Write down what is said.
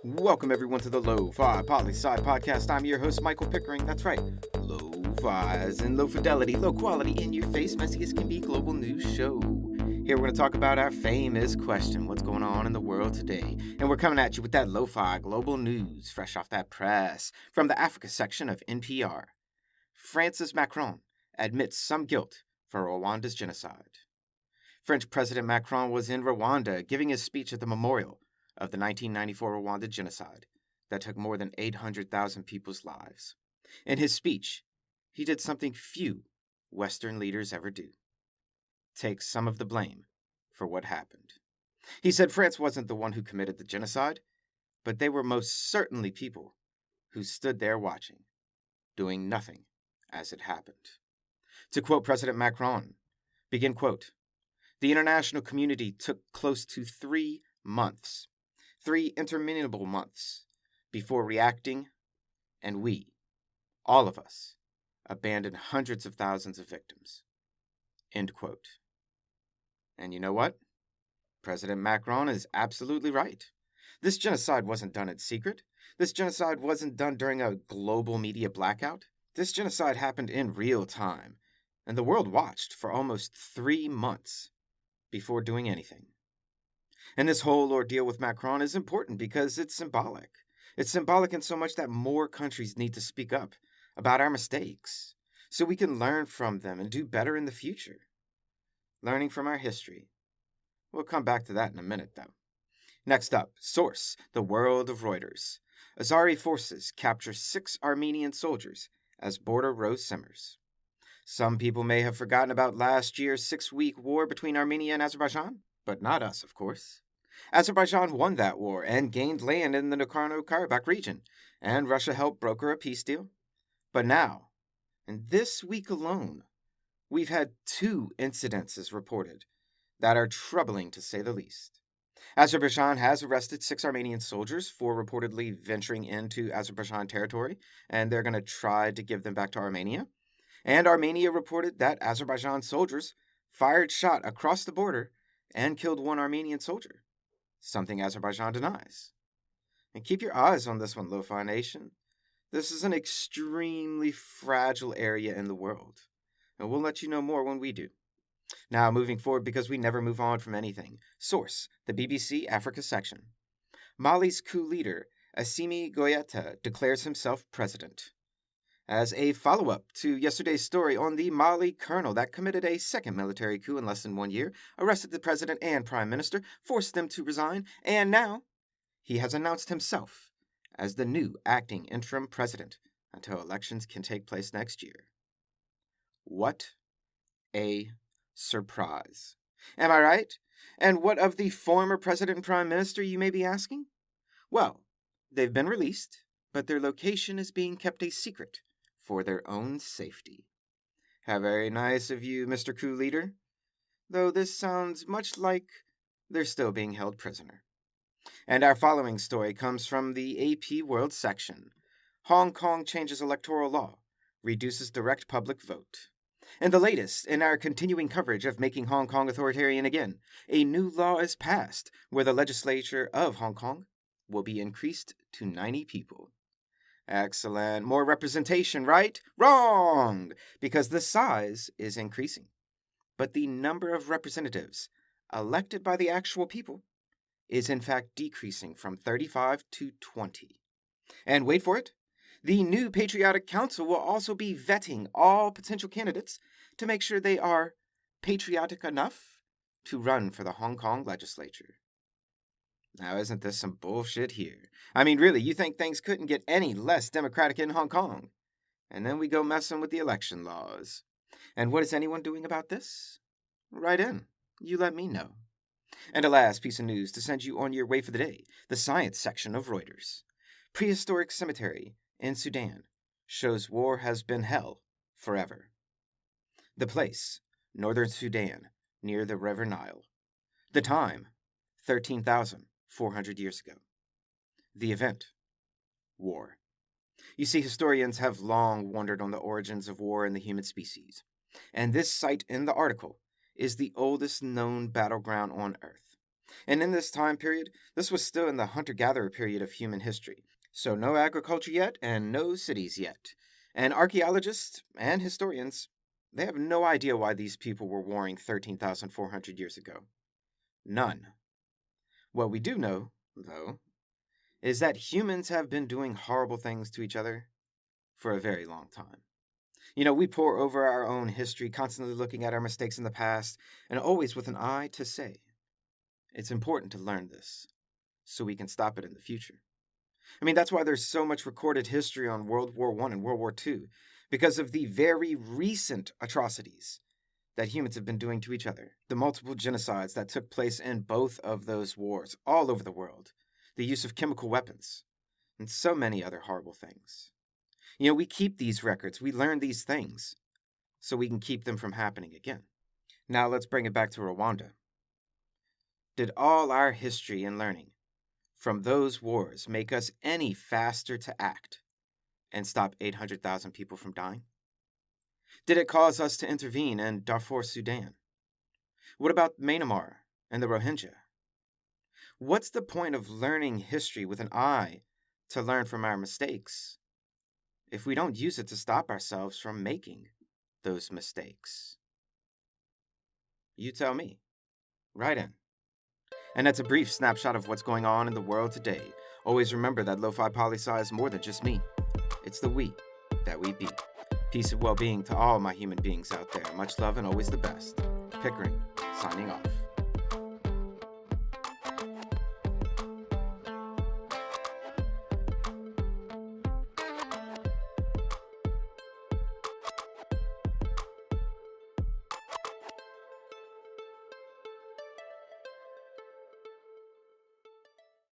Welcome everyone to the Lofi Poli Sci podcast. I'm your host, Michael Pickering. That's right, Lo-Fi as in low fidelity, low quality, in your face, messy as can be global news show. Here we're going to talk about our famous question, what's going on in the world today? And we're coming at you with that Lo-Fi global news, fresh off that press, from the Africa section of NPR. France's Macron admits some guilt for Rwanda's genocide. French President Macron was in Rwanda giving his speech at the memorial of the 1994 Rwanda genocide that took more than 800,000 people's lives. In his speech, he did something few Western leaders ever do: take some of the blame for what happened. He said France wasn't the one who committed the genocide, but they were most certainly people who stood there watching, doing nothing as it happened. To quote President Macron, begin quote, "The international community took close to 3 months, 3 interminable months, before reacting, and we, all of us, abandoned hundreds of thousands of victims." End quote. And you know what? President Macron is absolutely right. This genocide wasn't done in secret. This genocide wasn't done during a global media blackout. This genocide happened in real time, and the world watched for almost 3 months before doing anything. And this whole ordeal with Macron is important because it's symbolic. It's symbolic in so much that more countries need to speak up about our mistakes so we can learn from them and do better in the future. Learning from our history. We'll come back to that in a minute, though. Next up, source, the world of Reuters. Azeri forces capture 6 Armenian soldiers as border row simmers. Some people may have forgotten about last year's 6-week war between Armenia and Azerbaijan, but not us, of course. Azerbaijan won that war and gained land in the Nagorno-Karabakh region, and Russia helped broker a peace deal. But now, in this week alone, we've had 2 incidences reported that are troubling to say the least. Azerbaijan has arrested 6 Armenian soldiers for reportedly venturing into Azerbaijan territory, and they're going to try to give them back to Armenia. And Armenia reported that Azerbaijan soldiers fired shot across the border and killed 1 Armenian soldier, something Azerbaijan denies. And keep your eyes on this one, Lo-Fi Nation. This is an extremely fragile area in the world, and we'll let you know more when we do. Now, moving forward, because we never move on from anything. Source, the BBC Africa section. Mali's coup leader, Assimi Goïta, declares himself president. As a follow-up to yesterday's story on the Mali colonel that committed a second military coup in less than 1 year, arrested the president and prime minister, forced them to resign, and now he has announced himself as the new acting interim president until elections can take place next year. What a surprise. Am I right? And what of the former president and prime minister, you may be asking? Well, they've been released, but their location is being kept a secret for their own safety. How very nice of you, Mr. Coup Leader. Though this sounds much like they're still being held prisoner. And our following story comes from the AP World section. Hong Kong changes electoral law, reduces direct public vote. And the latest in our continuing coverage of making Hong Kong authoritarian again, a new law is passed where the legislature of Hong Kong will be increased to 90 people. Excellent. More representation, right? Wrong! Because the size is increasing. But the number of representatives elected by the actual people is in fact decreasing from 35 to 20. And wait for it, the new Patriotic Council will also be vetting all potential candidates to make sure they are patriotic enough to run for the Hong Kong legislature. Now, isn't this some bullshit here? I mean, really, you think things couldn't get any less democratic in Hong Kong? And then we go messing with the election laws. And what is anyone doing about this? Write in. You let me know. And a last piece of news to send you on your way for the day, the science section of Reuters. Prehistoric cemetery in Sudan shows war has been hell forever. The place, northern Sudan, near the River Nile. The time, 13,400 years ago. The event, war. You see, historians have long wondered on the origins of war in the human species, and this site in the article is the oldest known battleground on Earth. And in this time period, this was still in the hunter-gatherer period of human history. So no agriculture yet and no cities yet. And archaeologists and historians, they have no idea why these people were warring 13,400 years ago. None. What we do know, though, is that humans have been doing horrible things to each other for a very long time. We pore over our own history, constantly looking at our mistakes in the past, and always with an eye to say, it's important to learn this so we can stop it in the future. That's why there's so much recorded history on World War I and World War II, because of the very recent atrocities that humans have been doing to each other, the multiple genocides that took place in both of those wars all over the world, the use of chemical weapons, and so many other horrible things. We keep these records, we learn these things, so we can keep them from happening again. Now let's bring it back to Rwanda. Did all our history and learning from those wars make us any faster to act and stop 800,000 people from dying? Did it cause us to intervene in Darfur, Sudan? What about Myanmar and the Rohingya? What's the point of learning history with an eye to learn from our mistakes if we don't use it to stop ourselves from making those mistakes? You tell me. Write in. And that's a brief snapshot of what's going on in the world today. Always remember that Lofi Poli Sci is more than just me. It's the we that we be. Peace and well-being to all my human beings out there. Much love and always the best. Pickering, signing off.